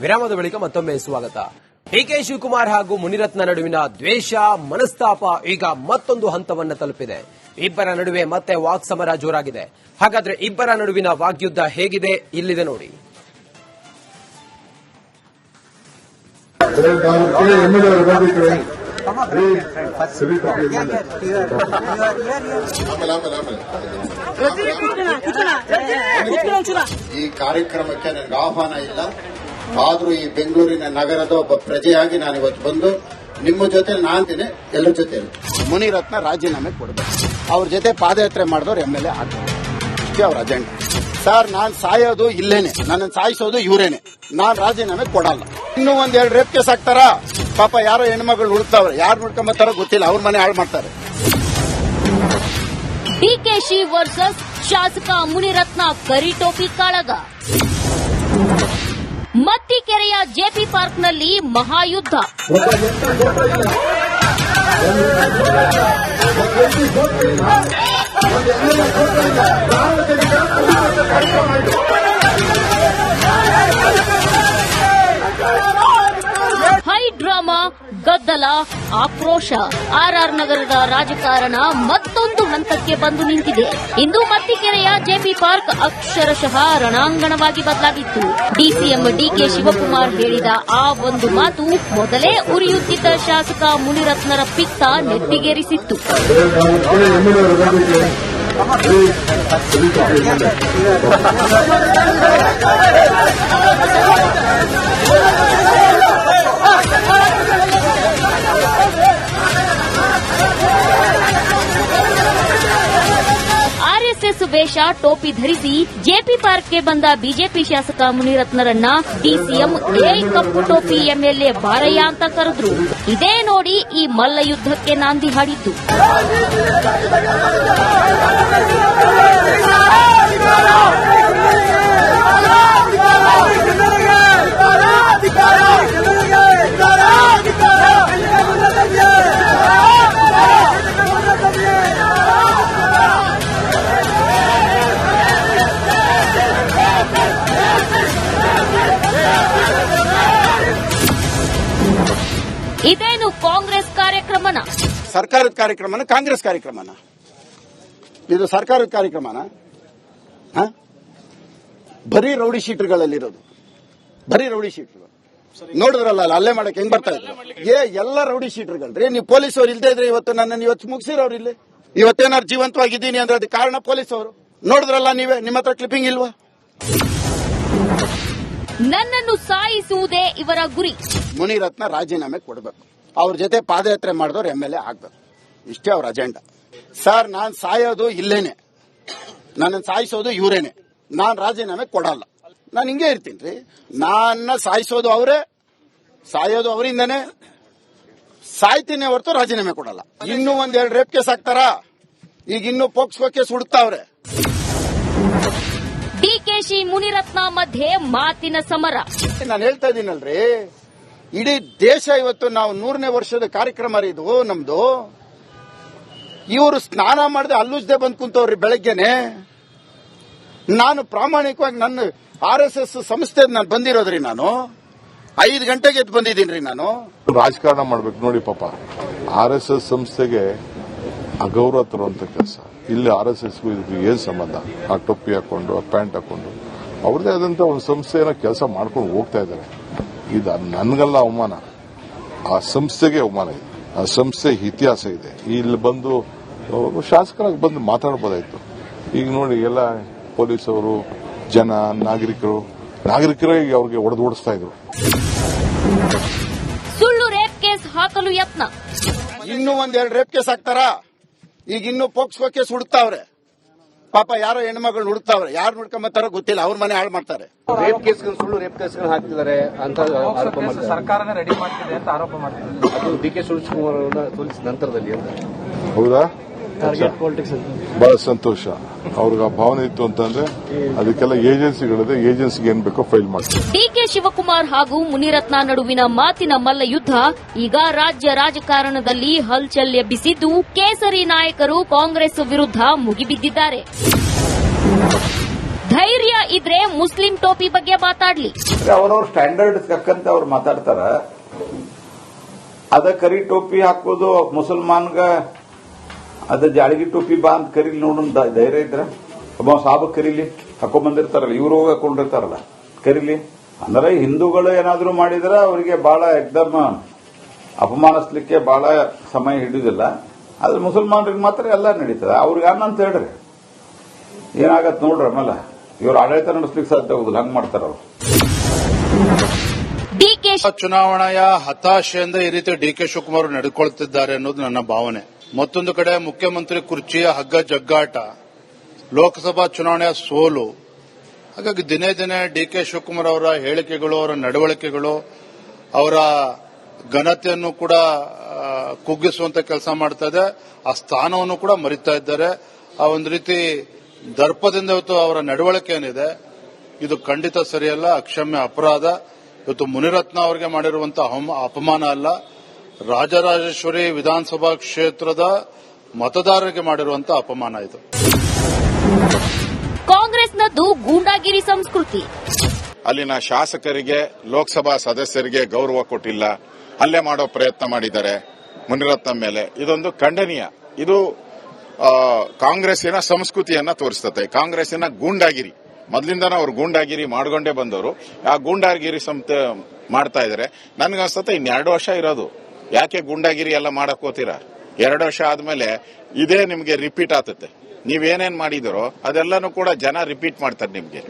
ವಿರಾಮದ ಬಳಿಕ ಮತ್ತೊಮ್ಮೆ ಸ್ವಾಗತ. ಡಿಕೆ ಶಿವಕುಮಾರ್ ಹಾಗೂ ಮುನಿರತ್ನ ನಡುವಿನ ದ್ವೇಷ ಮನಸ್ತಾಪ ಈಗ ಮತ್ತೊಂದು ಹಂತವನ್ನು ತಲುಪಿದೆ. ಇಬ್ಬರ ನಡುವೆ ಮತ್ತೆ ವಾಕ್ಸಮರ ಜೋರಾಗಿದೆ. ಹಾಗಾದ್ರೆ ಇಬ್ಬರ ನಡುವಿನ ವಾಗ್ಯುದ್ಧ ಹೇಗಿದೆ ಇಲ್ಲಿದೆ ನೋಡಿ. ಈ ಕಾರ್ಯಕ್ರಮಕ್ಕೆ ನನಗೆ ಆಹ್ವಾನ ಇಲ್ಲ, ಆದ್ರೂ ಈ ಬೆಂಗಳೂರಿನ ನಗರದ ಒಬ್ಬ ಪ್ರಜೆಯಾಗಿ ನಾನು ಇವತ್ತು ಬಂದು ನಿಮ್ಮ ಜೊತೆ ನಾನ್ತೀನಿ, ಎಲ್ಲರ ಜೊತೆ ಮುನಿರತ್ನ ರಾಜೀನಾಮೆ ಕೊಡಬೇಕು. ಅವ್ರ ಜೊತೆ ಪಾದಯಾತ್ರೆ ಮಾಡಿದವ್ರು MLA ಆಗ್ತಾರೆ. ಇಷ್ಟೇ ಅವ್ರ ಅಜೆಂಡಾ. ಸರ್, ನಾನ್ ಸಾಯೋದು ಇಲ್ಲೇನೆ, ನನ್ನ ಸಾಯಿಸೋದು ಇವರೇನೆ. ನಾನ್ ರಾಜೀನಾಮೆ ಕೊಡಲ್ಲ. ಇನ್ನೂ ಒಂದೆರಡು ರೇಪ್ ಕೇಸ್ ಹಾಕ್ತಾರ. ಪಾಪ ಯಾರೋ ಹೆಣ್ಮಗಳು ಹುಡುಕ್ತಾವ್ರೆ, ಯಾರು ನೋಡ್ಕೊಂಬತ್ತಾರೋ ಗೊತ್ತಿಲ್ಲ, ಅವ್ರ ಮನೆ ಹಾಳು ಮಾಡ್ತಾರೆ. ಡಿಕೆಶಿ ವರ್ಸಸ್ ಶಾಸಕ ಮುನಿರತ್ನ ಕರಿಟೋಪಿ ಕಾಳಗ. ಮತ್ತಿಕೆರೆಯ ಜೆಪಿ ಪಾರ್ಕ್ನಲ್ಲಿ ಮಹಾಯುದ್ಧ. ಹೈ ಡ್ರಾಮಾ, ಗದ್ದಲ, ಆಕ್ರೋಶ. ಆರ್ಆರ್ ನಗರದ ರಾಜಕಾರಣ ಮತ್ತೊಂದು ಹಂತಕ್ಕೆ ಬಂದು ನಿಂತಿದೆ. ಇಂದು ಮತ್ತಿಕೆರೆಯ ಜೆಪಿ ಪಾರ್ಕ್ ಅಕ್ಷರಶಃ ರಣಾಂಗಣವಾಗಿ ಬದಲಾಗಿತ್ತು. ಡಿಸಿಎಂ ಡಿಕೆ ಶಿವಕುಮಾರ್ ಹೇಳಿದ ಆ ಒಂದು ಮಾತು ಮೊದಲೇ ಉರಿಯುತ್ತಿದ್ದ ಶಾಸಕ ಮುನಿರತ್ನರ ಪಿತ್ತ ನೆತ್ತಿಗೇರಿಸಿತ್ತು. ಆರ್ಎಸ್ಎಸ್ ವೇಷ ಟೋಪಿ ಧರಿಸಿ ಜೆಪಿ ಪಾರ್ಕ್ಗೆ ಬಂದ ಬಿಜೆಪಿ ಶಾಸಕ ಮುನಿರತ್ನರನ್ನ ಡಿಸಿಎಂ ಕಪ್ಪು ಟೋಪಿ MLA ಬಾರಯ್ಯ ಅಂತ ಕರೆದ್ರು. ಇದೇ ನೋಡಿ ಈ ಮಲ್ಲ ಯುದ್ಧಕ್ಕೆ ನಾಂದಿ ಹಾಡಿದ್ದು. ಇದೇನು ಕಾಂಗ್ರೆಸ್ ಕಾರ್ಯಕ್ರಮನ? ಸರ್ಕಾರದ ಕಾರ್ಯಕ್ರಮನ, ಕಾಂಗ್ರೆಸ್ ಕಾರ್ಯಕ್ರಮನ? ಇದು ಸರ್ಕಾರದ ಕಾರ್ಯಕ್ರಮನ? ಬರೀ ರೌಡಿ ಶೀಟರ್ಗಳಲ್ಲಿರೋದು, ಬರೀ ರೌಡಿ ಶೀಟರ್ಗಳು. ನೋಡಿದ್ರಲ್ಲ ಅಲ್ಲೇ ಮಾಡಕ್ಕೆ ಹೆಂಗ್ ಬರ್ತಾ ಇದ್ರು. ಎಲ್ಲ ರೌಡಿ ಶೀಟರ್ಗಳ್ರಿ. ನೀವು ಪೊಲೀಸ್ ಅವ್ರು ಇಲ್ದೇ ಇದ್ರೆ ಇವತ್ತು ನನ್ನನ್ನು ಇವತ್ತು ಮುಗಿಸಿರೋರು ಇಲ್ಲಿ. ಇವತ್ತೇನಾದ್ರು ಜೀವಂತವಾಗಿದ್ದೀನಿ ಅಂದ್ರೆ ಅದಕ್ಕೆ ಕಾರಣ ಪೊಲೀಸ್ ಅವರು. ನೋಡಿದ್ರಲ್ಲ ನೀವೇ, ನಿಮ್ಮ ಹತ್ರ ಕ್ಲಿಪ್ಪಿಂಗ್ ಇಲ್ವಾ? ನನ್ನನ್ನು ಸಾಯಿಸುವುದೇ ಇವರ ಗುರಿ. ಮುನಿರತ್ನ ರಾಜೀನಾಮೆ ಕೊಡಬೇಕು. ಅವ್ರ ಜೊತೆ ಪಾದಯಾತ್ರೆ ಮಾಡಿದವ್ರು MLA ಆಗ್ಬೇಕು. ಇಷ್ಟೇ ಅವ್ರ ಅಜೆಂಡಾ. ಸರ್, ನಾನ್ ಸಾಯೋದು ಇಲ್ಲೇನೆ, ನನ್ನನ್ನು ಸಾಯಿಸೋದು ಇವರೇನೆ. ನಾನ್ ರಾಜೀನಾಮೆ ಕೊಡಲ್ಲ. ನಾನು ಹಿಂಗೆ ಇರ್ತೀನಿ. ನನ್ನ ಸಾಯಿಸೋದು ಅವರೇ, ಸಾಯೋದು ಅವರಿಂದನೇ. ಸಾಯ್ತೀನಿ ಹೊರತು ರಾಜೀನಾಮೆ ಕೊಡಲ್ಲ. ಇನ್ನೂ ಒಂದೆರಡು ರೇಪ್ ಕೇಸ್ ಹಾಕ್ತಾರ. ಈಗ ಇನ್ನೂ ಪೋಕ್ಸೋ ಕೇಸ್ ಹುಡುಕ್ತಾವ್ರೆ. ಡಿಕೆಶಿ ಮುನಿರತ್ನ ಮಧ್ಯೆ ಮಾತಿನ ಸಮರ. ನಾನು ಹೇಳ್ತಾ ಇದ್ದೀನಲ್ರಿ, ಇಡೀ ದೇಶ ಇವತ್ತು ನಾವು 100ನೇ ವರ್ಷದ ಕಾರ್ಯಕ್ರಮ ಇದು ನಮ್ದು. ಇವರು ಸ್ನಾನ ಮಾಡದೆ ಅಲ್ಲುಜ್ದೆ ಬಂದ್ ಕುಂತವ್ರಿ ಬೆಳಗ್ಗೆನೆ. ನಾನು ಪ್ರಾಮಾಣಿಕವಾಗಿ ನನ್ನ RSS ಸಂಸ್ಥೆ ನಾನು ಬಂದಿರೋದ್ರಿ. ನಾನು 5 ಗಂಟೆಗೆ ಎದ್ದು ಬಂದಿದ್ದೀನಿ. ನಾನು ರಾಜಕಾರಣ ಮಾಡ್ಬೇಕು ನೋಡಿ. ಪಾಪ RSS ಸಂಸ್ಥೆಗೆ ಅಗೌರವ ತರುವಂತ ಕೆಲಸ. ಇಲ್ಲಿ RSSಗೂ ಇದಕ್ಕೆ ಏನ್ ಸಂಬಂಧ? ಆ ಟೊಪ್ಪಿ ಹಾಕೊಂಡು, ಆ ಪ್ಯಾಂಟ್ ಹಾಕೊಂಡು ಅವ್ರದೇ ಆದಂತ ಒಂದು ಸಂಸ್ಥೆಯನ್ನ ಕೆಲಸ ಮಾಡ್ಕೊಂಡು ಹೋಗ್ತಾ ಇದ್ದಾರೆ. ಇದು ನನ್ಗಲ್ಲ ಅವಮಾನ, ಆ ಸಂಸ್ಥೆಗೆ ಅವಮಾನ ಇದೆ. ಆ ಸಂಸ್ಥೆ ಇತಿಹಾಸ ಇದೆ. ಇಲ್ಲಿ ಬಂದು ಶಾಸಕರಾಗಿ ಬಂದು ಮಾತಾಡಬಹುದಾಯ್ತು. ಈಗ ನೋಡಿ, ಎಲ್ಲ ಪೊಲೀಸವರು, ಜನ, ನಾಗರಿಕರೇ ಅವ್ರಿಗೆ ಓಡಿಸ್ತಾ ಇದ್ರು. ಸುಳ್ಳು ರೇಪ್ ಕೇಸ್ ಹಾಕಲು ಯತ್ನ. ಇನ್ನೂ ಒಂದೆರಡು ರೇಪ್ ಕೇಸ್ ಹಾಕ್ತಾರ. ಈಗ ಇನ್ನೂ ಪೋಕ್ಸೋ ಕೇಸ್ ಹುಡುಕ್ತಾವ್ರೆ. ಪಾಪ ಯಾರೋ ಹೆಣ್ಮಗಳು ಹುಡುಕ್ತಾವ್ರೆ, ಯಾರು ನೋಡ್ಕೊಂಬತ್ತಾರೋ ಗೊತ್ತಿಲ್ಲ, ಅವ್ರ ಮನೆ ಹಾಳು ಮಾಡ್ತಾರೆ. ರೇಪ್ ಕೇಸ್ಗಳು, ಸುಳ್ಳು ರೇಪ್ ಕೇಸ್ಗಳು ಹಾಕ್ತಿದ್ದಾರೆ ಅಂತ ಆರೋಪ ಮಾಡ್ತಾರೆ. ಸರ್ಕಾರನೇ ರೆಡಿ ಮಾಡ್ತಿದೆ ಅಂತ ಆರೋಪ ಮಾಡ್ತಿದ್ದಾರೆ. ಅದು ಡಿಕೆ ಶಿವಕುಮಾರ್ ಅವರನ್ನ ಸೋಲಿಸಿದ ನಂತರದಲ್ಲಿ ಅಂತ. ಹೌದಾ? ಟಾರ್ಗೆಟ್ ಪಾಲಿಟಿಕ್ಸ್ ಅಂತ ಬಹಳ ಸಂತೋಷ. ಅವ್ರಿಗೆ ಆ ಭಾವನೆ ಇತ್ತು ಅಂತಂದ್ರೆ ಅದಕ್ಕೆಲ್ಲ ಏಜೆನ್ಸಿಗಳಿದೆ, ಏಜೆನ್ಸಿಗೆ ಏನ್ ಬೇಕೋ ಫೈಲ್ ಮಾಡ್ತಾರೆ. ಡಿಕೆ ಶಿವಕುಮಾರ್ ಹಾಗೂ ಮುನಿರತ್ನ ನಡುವಿನ ಮಾತಿನ ಮಲ್ಲ ಯುದ್ಧ ಈಗ ರಾಜ್ಯ ರಾಜಕಾರಣದಲ್ಲಿ ಹಲ್ಚಲ್ ಎಬ್ಬಿಸಿದ್ದು, ಕೇಸರಿ ನಾಯಕರು ಕಾಂಗ್ರೆಸ್ ವಿರುದ್ಧ ಮುಗಿಬಿದ್ದಿದ್ದಾರೆ. ಧೈರ್ಯ ಇದ್ರೆ ಮುಸ್ಲಿಂ ಟೋಪಿ ಬಗ್ಗೆ ಮಾತಾಡ್ಲಿ. ಅವ್ರವ್ರ ಸ್ಟ್ಯಾಂಡರ್ಡ್ ತಕ್ಕಂತೆ ಅವ್ರು ಮಾತಾಡ್ತಾರ. ಅದ ಕರಿ ಟೋಪಿ ಹಾಕೋದು ಮುಸಲ್ಮಾನ್ಗ ಅದ ಜಾಳಗಿ ಟೋಪಿ ಬಾ ಅಂತ ಕರೀಲಿ ನೋಡೋಣ ಧೈರ್ಯ ಇದ್ರ ಒಬ್ಬ ಸಾಬ ಕರೀಲಿ ಹಾಕೊಂಡ್ ಬಂದಿರ್ತಾರಲ್ಲ, ಇವ್ರು ಹೋಗಿ ಹಾಕೊಂಡಿರ್ತಾರಲ್ಲ, ಕರೀಲಿ. ಅಂದ್ರೆ ಹಿಂದೂಗಳು ಏನಾದ್ರು ಮಾಡಿದ್ರೆ ಅವರಿಗೆ ಬಹಳ ಎಕ್ದಮ್ ಅಪಮಾನಿಸ್ಲಿಕ್ಕೆ ಬಹಳ ಸಮಯ ಹಿಡಿಯೋದಿಲ್ಲ. ಆದ್ರೆ ಮುಸಲ್ಮಾನರಿಗೆ ಮಾತ್ರ ಎಲ್ಲ ನಡೀತದೆ. ಅವ್ರಿಗೆ ಅನ್ನಂತ ಹೇಳ್ರಿ, ಏನಾಗತ್ ನೋಡ್ರಿ. ಆಮೇಲೆ ಇವ್ರು ಆಡಳಿತ ನಡೆಸ್ಲಿಕ್ಕೆ ಸಾಧ್ಯ ಆಗುದಿಲ್ಲ, ಹಂಗ್ ಮಾಡ್ತಾರ ಅವ್ರು. ಚುನಾವಣೆಯ ಹತಾಶೆಯಿಂದ ಈ ರೀತಿ ಡಿಕೆ ಶಿವಕುಮಾರ್ ನಡೆದುಕೊಳ್ಳುತ್ತಿದ್ದಾರೆ ಅನ್ನೋದು ನನ್ನ ಭಾವನೆ. ಮತ್ತೊಂದು ಕಡೆ ಮುಖ್ಯಮಂತ್ರಿ ಕುರ್ಚಿಯ ಹಗ್ಗ ಜಗ್ಗಾಟ, ಲೋಕಸಭಾ ಚುನಾವಣೆಯ ಸೋಲು. ಹಾಗಾಗಿ ದಿನೇ ದಿನೇ ಡಿಕೆ ಶಿವಕುಮಾರ್ ಅವರ ಹೇಳಿಕೆಗಳು, ಅವರ ನಡವಳಿಕೆಗಳು, ಅವರ ಘನತೆಯನ್ನು ಕೂಡ ಕುಗ್ಗಿಸುವಂತ ಕೆಲಸ ಮಾಡ್ತಾ ಇದೆ. ಆ ಸ್ಥಾನವನ್ನು ಕೂಡ ಮರಿತಾ ಇದ್ದಾರೆ. ಆ ಒಂದು ರೀತಿ ದರ್ಪದಿಂದ ಇವತ್ತು ಅವರ ನಡವಳಿಕೆ ಏನಿದೆ ಇದು ಖಂಡಿತ ಸರಿಯಲ್ಲ, ಅಕ್ಷಮ್ಯ ಅಪರಾಧ. ಇವತ್ತು ಮುನಿರತ್ನ ಅವರಿಗೆ ಮಾಡಿರುವಂತಹ ಅಪಮಾನ ಅಲ್ಲ, ರಾಜರಾಜೇಶ್ವರಿ ವಿಧಾನಸಭಾ ಕ್ಷೇತ್ರದ ಮತದಾರರಿಗೆ ಮಾಡಿರುವಂತಹ ಅಪಮಾನ ಇದು. ಕಾಂಗ್ರೆಸ್ನದ್ದು ಗೂಂಡಾಗಿರಿ ಸಂಸ್ಕೃತಿ. ಅಲ್ಲಿನ ಶಾಸಕರಿಗೆ, ಲೋಕಸಭಾ ಸದಸ್ಯರಿಗೆ ಗೌರವ ಕೊಟ್ಟಿಲ್ಲ, ಹಲ್ಲೆ ಮಾಡೋ ಪ್ರಯತ್ನ ಮಾಡಿದ್ದಾರೆ ಮುನಿರತ್ನ ಮೇಲೆ. ಇದೊಂದು ಖಂಡನೀಯ. ಇದು ಕಾಂಗ್ರೆಸ್ಸಿನ ಸಂಸ್ಕೃತಿಯನ್ನ ತೋರಿಸುತ್ತೆ. ಕಾಂಗ್ರೆಸ್ಸಿನ ಗೂಂಡಾಗಿರಿ, ಮೊದಲಿಂದನೂ ಅವರು ಗೂಂಡಾಗಿರಿ ಮಾಡ್ಕೊಂಡೇ ಬಂದವರು. ಆ ಗೂಂಡಾಗಿರಿ ಮಾಡ್ತಾ ಇದ್ದಾರೆ. ನನ್ಗನ್ಸುತ್ತೆ ಇನ್ನು 2 ವರ್ಷ ಇರೋದು. ಯಾಕೆ ಗೂಂಡಾಗಿರಿ ಎಲ್ಲ ಮಾಡಕ್ ಹೋಗ್ತೀರಾ? 2 ವರ್ಷ ಆದ್ಮೇಲೆ ಇದೇ ನಿಮ್ಗೆ ರಿಪೀಟ್ ಆಗುತ್ತೆ. ನೀವೇನೇನ್ ಮಾಡಿದಿರೋ ಅದೆಲ್ಲಾನು ಕೂಡ ಜನ ರಿಪೀಟ್ ಮಾಡ್ತಾರೆ ನಿಮ್ಗೆ.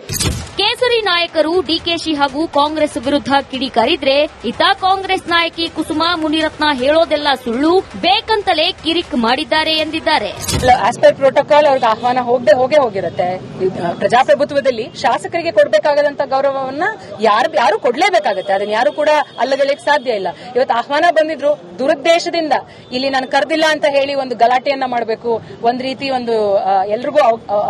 ಕೇಸರಿ ನಾಯಕರು ಡಿಕೆಶಿ ಹಾಗೂ ಕಾಂಗ್ರೆಸ್ ವಿರುದ್ಧ ಕಿಡಿಕಾರಿದ್ರೆ ಇತ ಕಾಂಗ್ರೆಸ್ ನಾಯಕಿ ಕುಸುಮಾ ಮುನಿರತ್ನ ಹೇಳೋದೆಲ್ಲ ಸುಳ್ಳು, ಬೇಕಂತಲೇ ಕಿರಿಕ್ ಮಾಡಿದ್ದಾರೆ ಎಂದಿದ್ದಾರೆ. ಆಸ್ ಪರ್ ಪ್ರೋಟೋಕಾಲ್ ಅವ್ರಿಗೆ ಆಹ್ವಾನ ಹೋಗೇ ಹೋಗಿರುತ್ತೆ. ಪ್ರಜಾಪ್ರಭುತ್ವದಲ್ಲಿ ಶಾಸಕರಿಗೆ ಕೊಡಬೇಕಾಗದಂತ ಗೌರವವನ್ನ ಯಾರು ಕೊಡ್ಲೇಬೇಕಾಗತ್ತೆ. ಅದನ್ನ ಯಾರು ಕೂಡ ಅಲ್ಲಗಲಿಕ್ಕೆ ಸಾಧ್ಯ ಇಲ್ಲ. ಇವತ್ತು ಆಹ್ವಾನ ಬಂದಿದ್ರು, ದುರುದ್ದೇಶದಿಂದ ಇಲ್ಲಿ ನಾನು ಕರೆದಿಲ್ಲ ಅಂತ ಹೇಳಿ ಒಂದು ಗಲಾಟೆಯನ್ನ ಮಾಡಬೇಕು, ಒಂದ್ ರೀತಿ ಒಂದು ಎಲ್ರಿಗೂ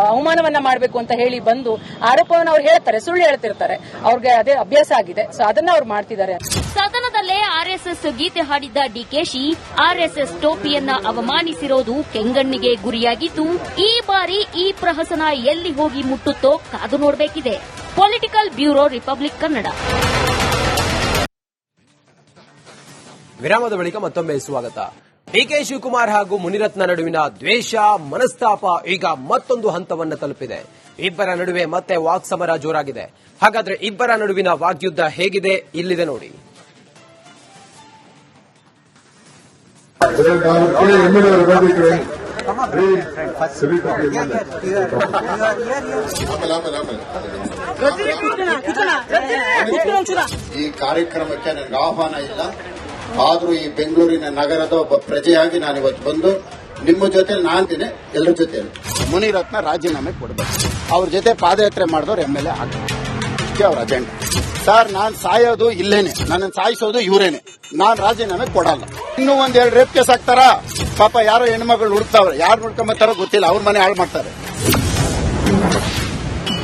ಅವಮಾನವನ್ನ ಮಾಡಬೇಕು ಅಂತ ಹೇಳಿ ಬಂದು ಆರೋಪವನ್ನು ಅವ್ರು ಹೇಳ್ತಾರೆ, ಸುಳ್ಳು ಹೇಳ್ತಿರ್ತಾರೆ. ಅವ್ರಿಗೆ ಅದೇ ಅಭ್ಯಾಸ ಆಗಿದೆ. ಸೊ ಅದನ್ನ ಅವ್ರು ಮಾಡ್ತಿದ್ದಾರೆ. ಸದನದಲ್ಲೇ ಆರ್ಎಸ್ಎಸ್ ಗೀತೆ ಹಾಡಿದ್ದ ಡಿಕೆಶಿ ಆರ್ಎಸ್ಎಸ್ ಟೋಪಿಯನ್ನ ಅವಮಾನಿಸಿರೋದು ಕೆಂಗಣ್ಣಿಗೆ ಗುರಿಯಾಗಿದ್ದು, ಈ ಬಾರಿ ಈ ಪ್ರಹಸನ ಎಲ್ಲಿ ಹೋಗಿ ಮುಟ್ಟುತ್ತೋ ಕಾದು ನೋಡಬೇಕಿದೆ. Political bureau, Republic Kannada. ವಿರಾಮದ ಬಳಿಕ ಮತ್ತೊಮ್ಮೆ ಸ್ವಾಗತ. ಡಿಕೆ ಶಿವಕುಮಾರ್ ಹಾಗೂ ಮುನಿರತ್ನ ನಡುವಿನ ದ್ವೇಷ, ಮನಸ್ತಾಪ ಈಗ ಮತ್ತೊಂದು ಹಂತವನ್ನು ತಲುಪಿದೆ. ಇಬ್ಬರ ನಡುವೆ ಮತ್ತೆ ವಾಕ್ಸಮರ ಜೋರಾಗಿದೆ. ಹಾಗಾದ್ರೆ ಇಬ್ಬರ ನಡುವಿನ ವಾಗ್ಯುದ್ಧ ಹೇಗಿದೆ ಇಲ್ಲಿದೆ ನೋಡಿ. ಈ ಕಾರ್ಯಕ್ರಮಕ್ಕೆ ನನಗೆ ಆಹ್ವಾನ ಇಲ್ಲ. ಆದ್ರೂ ಈ ಬೆಂಗಳೂರಿನ ನಗರದ ಒಬ್ಬ ಪ್ರಜೆಯಾಗಿ ನಾನು ಇವತ್ತು ಬಂದು ನಿಮ್ಮ ಜೊತೆ ನಾನ್ತೀನಿ, ಎಲ್ಲರ ಜೊತೆ ಮುನಿರತ್ನ ರಾಜೀನಾಮೆ ಕೊಡಬೇಕು. ಅವ್ರ ಜೊತೆ ಪಾದಯಾತ್ರೆ ಮಾಡಿದವ್ರು MLA ಆಗಬೇಕು. ಅವ್ರ ಅಜೆಂಡಾ. ಸರ್, ನಾನ್ ಸಾಯೋದು ಇಲ್ಲೇನೆ, ನನ್ನನ್ನು ಸಾಯಿಸೋದು ಇವರೇನೆ. ನಾನ್ ರಾಜೀನಾಮೆ ಕೊಡಲ್ಲ. ಇನ್ನೂ 1-2 ರೇಪ್ ಕೇಸ್ ಹಾಕ್ತಾರ. ಪಾಪ ಯಾರೋ ಹೆಣ್ಮಗಳು ಹುಡುಕ್ತಾವ್ರೆ, ಯಾರು ಹುಡ್ಕೊಂಬತ್ತಾರೋ ಗೊತ್ತಿಲ್ಲ, ಅವ್ರ ಮನೆ ಹಾಳು ಮಾಡ್ತಾರೆ.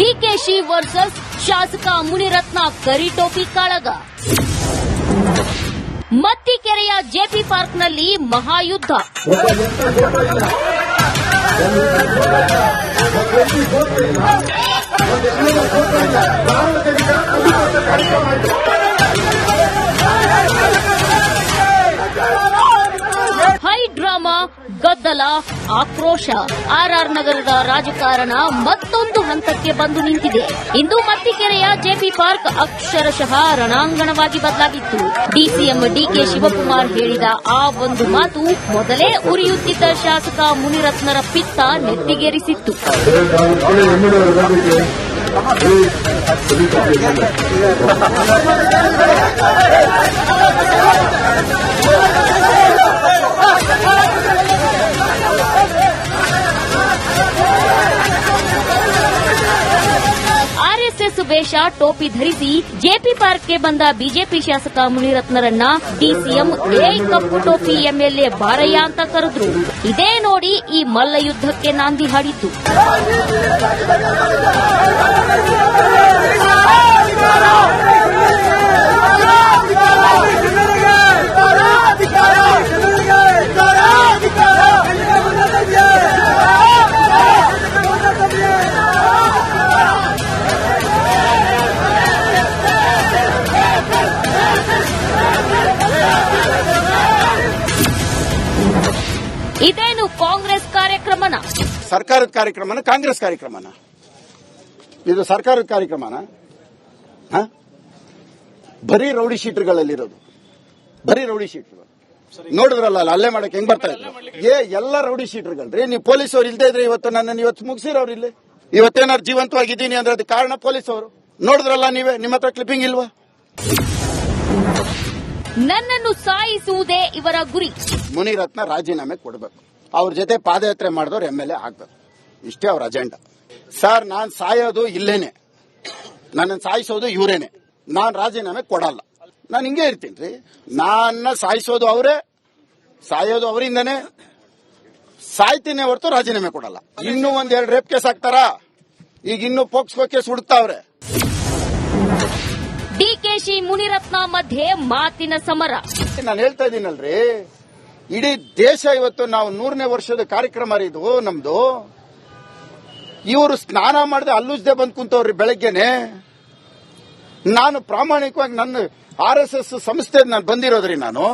ಡಿಕೆಶಿ ವರ್ಸಸ್ ಶಾಸಕ ಮುನಿರತ್ನ ಕರಿ ಟೋಪಿ ಕಾಳಗ. ಮತ್ತಿಕೆರೆಯ ಜೆಪಿ ಪಾರ್ಕ್ನಲ್ಲಿ ಮಹಾಯುದ್ಧ. ಹೈ ಡ್ರಾಮಾ, ಗದ್ದಲ, ಆಕ್ರೋಶ. ಆರ್ಆರ್ ನಗರದ ರಾಜಕಾರಣ ಮತ್ತೊಂದು ಹಂತಕ್ಕೆ ಬಂದು ನಿಂತಿದೆ. ಇಂದು ಮತ್ತಿಕೆರೆಯ ಜೆಪಿ ಪಾರ್ಕ್ ಅಕ್ಷರಶಃ ರಣಾಂಗಣವಾಗಿ ಬದಲಾಗಿತ್ತು. ಡಿಸಿಎಂ ಡಿಕೆ ಶಿವಕುಮಾರ್ ಹೇಳಿದ ಆ ಒಂದು ಮಾತು ಮೊದಲೇ ಉರಿಯುತ್ತಿದ್ದ ಶಾಸಕ ಮುನಿರತ್ನರ ಪಿತ್ತ ನೆತ್ತಿಗೇರಿಸಿತ್ತು. ಆರ್ಎಸ್ಎಸ್ ವೇಷ, ಟೋಪಿ ಧರಿಸಿ ಜೆಪಿ ಪಾರ್ಕ್ಗೆ ಬಂದ ಬಿಜೆಪಿ ಶಾಸಕ ಮುನಿರತ್ನರನ್ನ ಡಿಸಿಎಂ ಕಪ್ಪು ಟೋಪಿ MLA ಬಾರಯ್ಯ ಅಂತ ಕರೆದ್ರು. ಇದೇ ನೋಡಿ ಈ ಮಲ್ಲ ಯುದ್ಧಕ್ಕೆ ನಾಂದಿ ಹಾಡಿದ್ದು. ಸರ್ಕಾರದ ಕಾರ್ಯಕ್ರಮನ ಕಾಂಗ್ರೆಸ್ ಕಾರ್ಯಕ್ರಮನ? ಇದು ಸರ್ಕಾರದ ಕಾರ್ಯಕ್ರಮನ? ಬರೀ ರೌಡಿ ಶೀಟರ್ಗಳಲ್ಲಿರೋದು, ಬರೀ ರೌಡಿ ಶೀಟರ್ಗಳು. ನೋಡಿದ್ರಲ್ಲ ಅಲ್ಲೇ ಮಾಡಕ್ಕೆ ಹೆಂಗ್ ಬರ್ತಾ ಇದ್ರು? ಎಲ್ಲ ರೌಡಿ ಶೀಟರ್ಗಳ್ರಿ. ನೀವು ಪೊಲೀಸ್ ಅವ್ರು ಇಲ್ದೇ ಇದ್ರೆ ಇವತ್ತು ನನ್ನನ್ನು ಇವತ್ತು ಮುಗಿಸಿರೋರು ಇಲ್ಲಿ. ಇವತ್ತೇನಾದ್ರು ಜೀವಂತವಾಗಿದ್ದೀನಿ ಅಂದ್ರೆ ಅದಕ್ಕೆ ಕಾರಣ ಪೊಲೀಸ್ ಅವರು. ನೋಡಿದ್ರಲ್ಲ ನೀವೇ, ನಿಮ್ಮ ಹತ್ರ ಕ್ಲಿಪ್ಪಿಂಗ್ ಇಲ್ವಾ? ನನ್ನನ್ನು ಸಾಯಿಸುವುದೇ ಇವರ ಗುರಿ. ಮುನಿರತ್ನ ರಾಜೀನಾಮೆ ಕೊಡಬೇಕು, ಅವ್ರ ಜೊತೆ ಪಾದಯಾತ್ರೆ ಮಾಡಿದವ್ರು MLA ಆಗ್ಬೇಕು, ಇಷ್ಟೇ ಅವ್ರ ಅಜೆಂಡಾ. ಸರ್, ನಾನ್ ಸಾಯೋದು ಇಲ್ಲೇನೆ, ನನ್ನನ್ನು ಸಾಯಿಸೋದು ಇವರೇನೆ. ನಾನ್ ರಾಜೀನಾಮೆ ಕೊಡಲ್ಲ, ನಾನು ಹಿಂಗೆ ಇರ್ತೀನಿ ರೀ. ನನ್ನ ಸಾಯಿಸೋದು ಅವರೇ, ಸಾಯೋದು ಅವರಿಂದನೇ, ಸಾಯ್ತೀನಿ ಹೊರತು ರಾಜೀನಾಮೆ ಕೊಡಲ್ಲ. ಇನ್ನೂ 1-2 ರೇಪ್ ಕೇಸ್ ಹಾಕ್ತಾರಾ? ಈಗ ಇನ್ನೂ ಪೋಕ್ಸ್ಕೋ ಕೇಸ್ ಹುಡುಕ್ತಾವ್ರೆ. ಡಿಕೆಶಿ ಮುನಿರತ್ನ ಮಧ್ಯೆ ಮಾತಿನ ಸಮರ. ನಾನು ಹೇಳ್ತಾ ಇದ್ದೀನಲ್ರಿ, ಇಡೀ ದೇಶ ಇವತ್ತು ನಾವು 100ನೇ ವರ್ಷದ ಕಾರ್ಯಕ್ರಮ ಇದು ನಮ್ದು. ಇವರು ಸ್ನಾನ ಮಾಡದೆ ಅಲ್ಲುಜ್ದೆ ಬಂದ್ ಕುಂತವ್ರಿ ಬೆಳಗ್ಗೆನೆ. ನಾನು ಪ್ರಾಮಾಣಿಕವಾಗಿ ನನ್ನ RSS ಸಂಸ್ಥೆ ನಾನು ಬಂದಿರೋದ್ರಿ. ನಾನು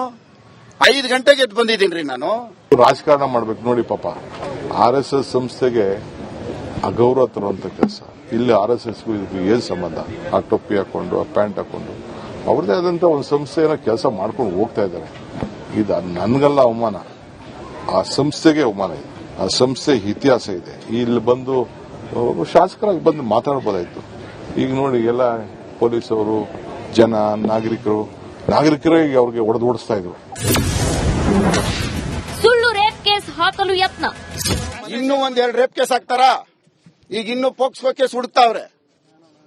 5 ಗಂಟೆಗೆ ಎದ್ದು ಬಂದಿದ್ದೀನಿ ರೀ. ನಾನು ರಾಜಕಾರಣ ಮಾಡ್ಬೇಕು ನೋಡಿ ಪಾಪ. RSS ಸಂಸ್ಥೆಗೆ ಅಗೌರವ ತರುವಂತ ಕೆಲಸ. ಇಲ್ಲಿ RSSಗೂ ಇದಕ್ಕೂ ಏನ್ ಸಂಬಂಧ? ಆ ಟೊಪ್ಪಿ ಹಾಕೊಂಡು, ಆ ಪ್ಯಾಂಟ್ ಹಾಕೊಂಡು ಅವ್ರದೇ ಆದಂತ ಒಂದು ಸಂಸ್ಥೆಯನ್ನ ಕೆಲಸ ಮಾಡ್ಕೊಂಡು ಹೋಗ್ತಾ ಇದ್ದಾರೆ. ಇದು ನನ್ಗಲ್ಲ ಅವಮಾನ, ಆ ಸಂಸ್ಥೆಗೆ ಅವಮಾನ ಇದೆ. ಆ ಸಂಸ್ಥೆ ಇತಿಹಾಸ ಇದೆ. ಇಲ್ಲಿ ಬಂದು ಶಾಸಕರಾಗಿ ಬಂದು ಮಾತಾಡಬಹುದಾಯ್ತು. ಈಗ ನೋಡಿ, ಎಲ್ಲ ಪೊಲೀಸವರು, ಜನ, ನಾಗರಿಕರೇ ಅವ್ರಿಗೆ ಓಡಿಸ್ತಾ ಇದ್ರು. ಸುಳ್ಳು ರೇಪ್ ಕೇಸ್ ಹಾಕಲು ಯತ್ನ. ಇನ್ನೂ 1-2 ರೇಪ್ ಕೇಸ್ ಹಾಕ್ತಾರಾ? ಈಗ ಇನ್ನೂ ಪೋಕ್ಸ್ಕೋ ಕೇಸ್ ಹುಡುಕ್ತಾವ್ರೆ.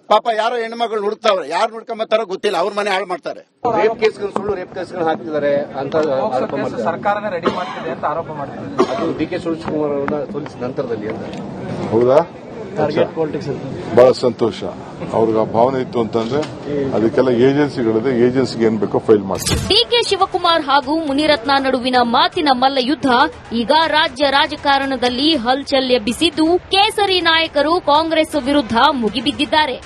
ಪಾಪ ಯಾರೋ ಹೆಣ್ಮಗಳು ಹುಡುಕ್ತಾವ್ರೆ. ಯಾರು ಹುಡ್ಕೊಂಬತ್ತಾರೋ ಗೊತ್ತಿಲ್ಲ, ಅವ್ರ ಮನೆ ಹಾಳು ಮಾಡ್ತಾರೆ. ರೇಪ್ ಕೇಸ್ಗಳು, ಸುಳ್ಳು ರೇಪ್ ಕೇಸ್ಗಳು ಹಾಕ್ತಿದ್ದಾರೆ ಅಂತ ಆರೋಪ ಮಾಡ್ತಾರೆ. ಸರ್ಕಾರನೇ ರೆಡಿ ಮಾಡ್ತಿದೆ ಅಂತ ಆರೋಪ ಮಾಡ್ತಿದ್ದಾರೆ. ಅದು DK ಶಿವಕುಮಾರ್ ಅವರನ್ನ ಸೋಲಿಸಿದ ನಂತರದಲ್ಲಿ ಅಂತ. ಹೌದಾ? ಬಹಳ ಸಂತೋಷ. ಅವ್ರಿಗೆ ಆ ಭಾವನೆ ಇತ್ತು ಅಂತಂದ್ರೆ ಅದಕ್ಕೆಲ್ಲ ಏಜೆನ್ಸಿಗಳಿದೆ, ಏಜೆನ್ಸಿಗೆ ಏನ್ ಬೇಕೋ ಫೈಲ್ ಮಾಡ್ತಾರೆ. ಡಿಕೆ ಶಿವಕುಮಾರ್ ಹಾಗೂ ಮುನಿರತ್ನ ನಡುವಿನ ಮಾತಿನ ಮಲ್ಲ ಯುದ್ಧ ಈಗ ರಾಜ್ಯ ರಾಜಕಾರಣದಲ್ಲಿ ಹಲ್ಚಲ್ ಎಬ್ಬಿಸಿದ್ದು, ಕೇಸರಿ ನಾಯಕರು ಕಾಂಗ್ರೆಸ್ ವಿರುದ್ಧ ಮುಗಿಬಿದ್ದಿದ್ದಾರೆ.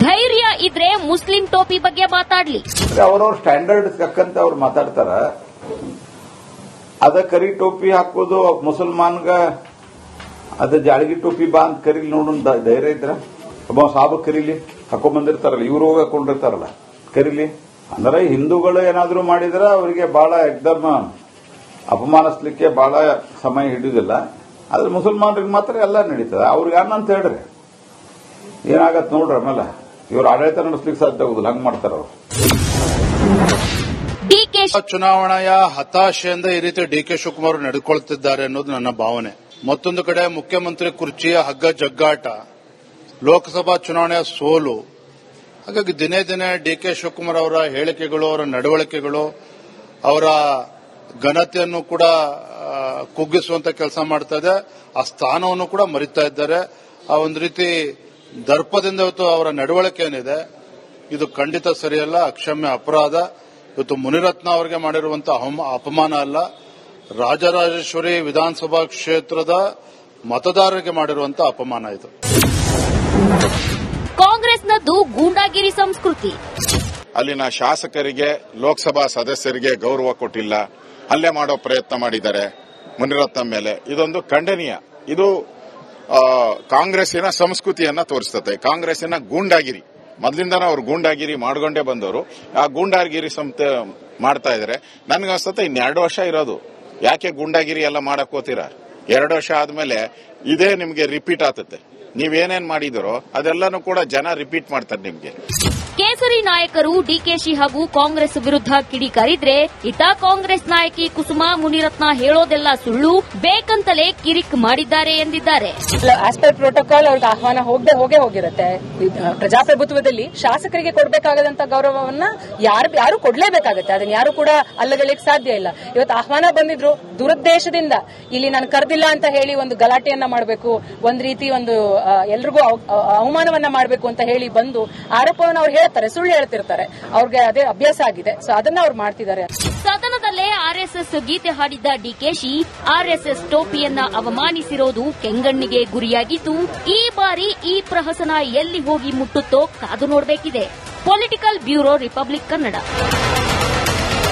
ಧೈರ್ಯ ಇದ್ರೆ ಮುಸ್ಲಿಂ ಟೋಪಿ ಬಗ್ಗೆ ಮಾತಾಡ್ಲಿ. ಅವರವ್ರ ಸ್ಟ್ಯಾಂಡರ್ಡ್ ತಕ್ಕಂತ ಅವ್ರು ಮಾತಾಡ್ತಾರ. ಅದ ಕರಿ ಟೋಪಿ ಹಾಕೋದು ಮುಸಲ್ಮಾನ್ಗ ಅದ ಜಾಳಗಿ ಟೋಪಿ ಬಾ ಅಂತ ಕರೀಲಿ ನೋಡೋಣ ಧೈರ್ಯ ಇದ್ರ ಒಬ್ಬ ಸಾಬ ಕರೀಲಿ, ಹಾಕೊಂಡ್ಬಂದಿರ್ತಾರಲ್ಲ, ಇವ್ರು ಹೋಗಿ ಹಾಕೊಂಡಿರ್ತಾರಲ್ಲ, ಕರೀಲಿ. ಅಂದ್ರೆ ಹಿಂದೂಗಳು ಏನಾದ್ರು ಮಾಡಿದ್ರೆ ಅವರಿಗೆ ಬಹಳ ಎಕ್ದಮ್ ಅಪಮಾನಿಸ್ಲಿಕ್ಕೆ ಬಹಳ ಸಮಯ ಹಿಡಿಯೋದಿಲ್ಲ. ಆದ್ರೆ ಮುಸಲ್ಮಾನರಿಗೆ ಮಾತ್ರ ಎಲ್ಲ ನಡೀತದೆ. ಅವ್ರಿಗೆ ಅನ್ನಂತ ಹೇಳ್ರಿ, ಏನಾಗತ್ ನೋಡ್ರಿ. ಆಮೇಲೆ ಇವ್ರು ಆಡಳಿತ ನಡೆಸ್ಲಿಕ್ಕೆ ಸಾಧ್ಯ ಆಗುದಿಲ್ಲ, ಹಂಗ್ ಮಾಡ್ತಾರ ಅವರು. ಚುನಾವಣೆಯ ಹತಾಶೆಯಿಂದ ಈ ರೀತಿ DK ಶಿವಕುಮಾರ್ ನಡೆದುಕೊಳ್ಳುತ್ತಿದ್ದಾರೆ ಅನ್ನೋದು ನನ್ನ ಭಾವನೆ. ಮತ್ತೊಂದು ಕಡೆ ಮುಖ್ಯಮಂತ್ರಿ ಕುರ್ಚಿಯ ಹಗ್ಗ ಜಗ್ಗಾಟ, ಲೋಕಸಭಾ ಚುನಾವಣೆಯ ಸೋಲು. ಹಾಗಾಗಿ ದಿನೇ ದಿನೇ DK ಶಿವಕುಮಾರ್ ಅವರ ಹೇಳಿಕೆಗಳು, ಅವರ ನಡವಳಿಕೆಗಳು, ಅವರ ಘನತೆಯನ್ನು ಕೂಡ ಕುಗ್ಗಿಸುವಂತ ಕೆಲಸ ಮಾಡ್ತಾ ಇದೆ. ಆ ಸ್ಥಾನವನ್ನು ಕೂಡ ಮರಿತಾ ಇದ್ದಾರೆ. ಆ ಒಂದು ರೀತಿ ದರ್ಪದಿಂದ ಇವತ್ತು ಅವರ ನಡವಳಿಕೆ ಏನಿದೆ, ಇದು ಖಂಡಿತ ಸರಿಯಲ್ಲ, ಅಕ್ಷಮ್ಯ ಅಪರಾಧ. ಇವತ್ತು ಮುನಿರತ್ನ ಅವರಿಗೆ ಮಾಡಿರುವಂತಹ ಅಪಮಾನ ಅಲ್ಲ, ರಾಜರಾಜೇಶ್ವರಿ ವಿಧಾನಸಭಾ ಕ್ಷೇತ್ರದ ಮತದಾರರಿಗೆ ಮಾಡಿರುವಂತಹ ಅಪಮಾನ ಇದು. ಕಾಂಗ್ರೆಸ್ನದ್ದು ಗೂಂಡಾಗಿರಿ ಸಂಸ್ಕೃತಿ. ಅಲ್ಲಿನ ಶಾಸಕರಿಗೆ, ಲೋಕಸಭಾ ಸದಸ್ಯರಿಗೆ ಗೌರವ ಕೊಟ್ಟಿಲ್ಲ, ಹಲ್ಲೆ ಮಾಡೋ ಪ್ರಯತ್ನ ಮಾಡಿದ್ದಾರೆ ಮುನಿರತ್ನ ಮೇಲೆ. ಇದೊಂದು ಖಂಡನೀಯ. ಇದು ಕಾಂಗ್ರೆಸ್ಸಿನ ಸಂಸ್ಕೃತಿಯನ್ನ ತೋರಿಸುತ್ತೆ. ಕಾಂಗ್ರೆಸ್ಸಿನ ಗೂಂಡಾಗಿರಿ, ಮೊದಲಿಂದನೂ ಅವರು ಗೂಂಡಾಗಿರಿ ಮಾಡ್ಕೊಂಡೇ ಬಂದವರು. ಆ ಗೂಂಡಾಗಿರಿ ಮಾಡ್ತಾ ಇದ್ದಾರೆ. ನನ್ಗನ್ಸುತ್ತೆ ಇನ್ನು 2 ವರ್ಷ ಇರೋದು. ಯಾಕೆ ಗೂಂಡಾಗಿರಿ ಎಲ್ಲ ಮಾಡಕ್ ಹೋಗ್ತೀರಾ? 2 ವರ್ಷ ಆದ್ಮೇಲೆ ಇದೇ ನಿಮ್ಗೆ ರಿಪೀಟ್ ಆಗುತ್ತೆ. ನೀವೇನೇನ್ ಮಾಡಿದಿರೋ ಅದೆಲ್ಲಾನು ಕೂಡ ಜನ ರಿಪೀಟ್ ಮಾಡ್ತಾರೆ ನಿಮ್ಗೆ. ಕೇಸರಿ ನಾಯಕರು ಡಿಕೆಶಿ ಹಾಗೂ ಕಾಂಗ್ರೆಸ್ ವಿರುದ್ಧ ಕಿಡಿಕಾರಿದ್ರೆ, ಇತ ಕಾಂಗ್ರೆಸ್ ನಾಯಕಿ ಕುಸುಮಾ ಮುನಿರತ್ನ ಹೇಳೋದೆಲ್ಲ ಸುಳ್ಳು, ಬೇಕಂತಲೇ ಕಿರಿಕ್ ಮಾಡಿದ್ದಾರೆ ಎಂದಿದ್ದಾರೆ. ಆಸ್ ಪರ್ ಪ್ರೋಟೋಕಾಲ್ ಅವ್ರಿಗೆ ಆಹ್ವಾನ ಹೋಗೇ ಹೋಗಿರುತ್ತೆ. ಪ್ರಜಾಪ್ರಭುತ್ವದಲ್ಲಿ ಶಾಸಕರಿಗೆ ಕೊಡಬೇಕಾಗದಂತ ಗೌರವವನ್ನ ಯಾರು ಕೊಡ್ಲೇಬೇಕಾಗತ್ತೆ. ಅದನ್ನ ಯಾರು ಕೂಡ ಅಲ್ಲಗಳಿಕ್ ಸಾಧ್ಯ ಇಲ್ಲ. ಇವತ್ತು ಆಹ್ವಾನ ಬಂದಿದ್ರು, ದುರುದ್ದೇಶದಿಂದ ಇಲ್ಲಿ ನಾನು ಕರೆದಿಲ್ಲ ಅಂತ ಹೇಳಿ ಒಂದು ಗಲಾಟೆಯನ್ನ ಮಾಡಬೇಕು, ಒಂದ್ ರೀತಿ ಒಂದು ಎಲ್ರಿಗೂ ಅವಮಾನವನ್ನ ಮಾಡಬೇಕು ಅಂತ ಹೇಳಿ ಬಂದು ಆರೋಪವನ್ನು ಅವ್ರು ಹೇಳ್ತಾರೆ, ಸುಳ್ಳು ಹೇಳ್ತಿರ್ತಾರೆ. ಅವ್ರಿಗೆ ಅದೇ ಅಭ್ಯಾಸ ಆಗಿದೆ. ಸೊ ಅದನ್ನ ಅವ್ರು ಮಾಡ್ತಿದ್ದಾರೆ. ಸದನದಲ್ಲೇ RSS ಗೀತೆ ಹಾಡಿದ್ದ ಡಿಕೆಶಿ RSS ಟೋಪಿಯನ್ನ ಅವಮಾನಿಸಿರೋದು ಕೆಂಗಣ್ಣಿಗೆ ಗುರಿಯಾಗಿದ್ದು, ಈ ಬಾರಿ ಈ ಪ್ರಹಸನ ಎಲ್ಲಿ ಹೋಗಿ ಮುಟ್ಟುತ್ತೋ ಕಾದು ನೋಡಬೇಕಿದೆ. Political bureau, Republic Kannada.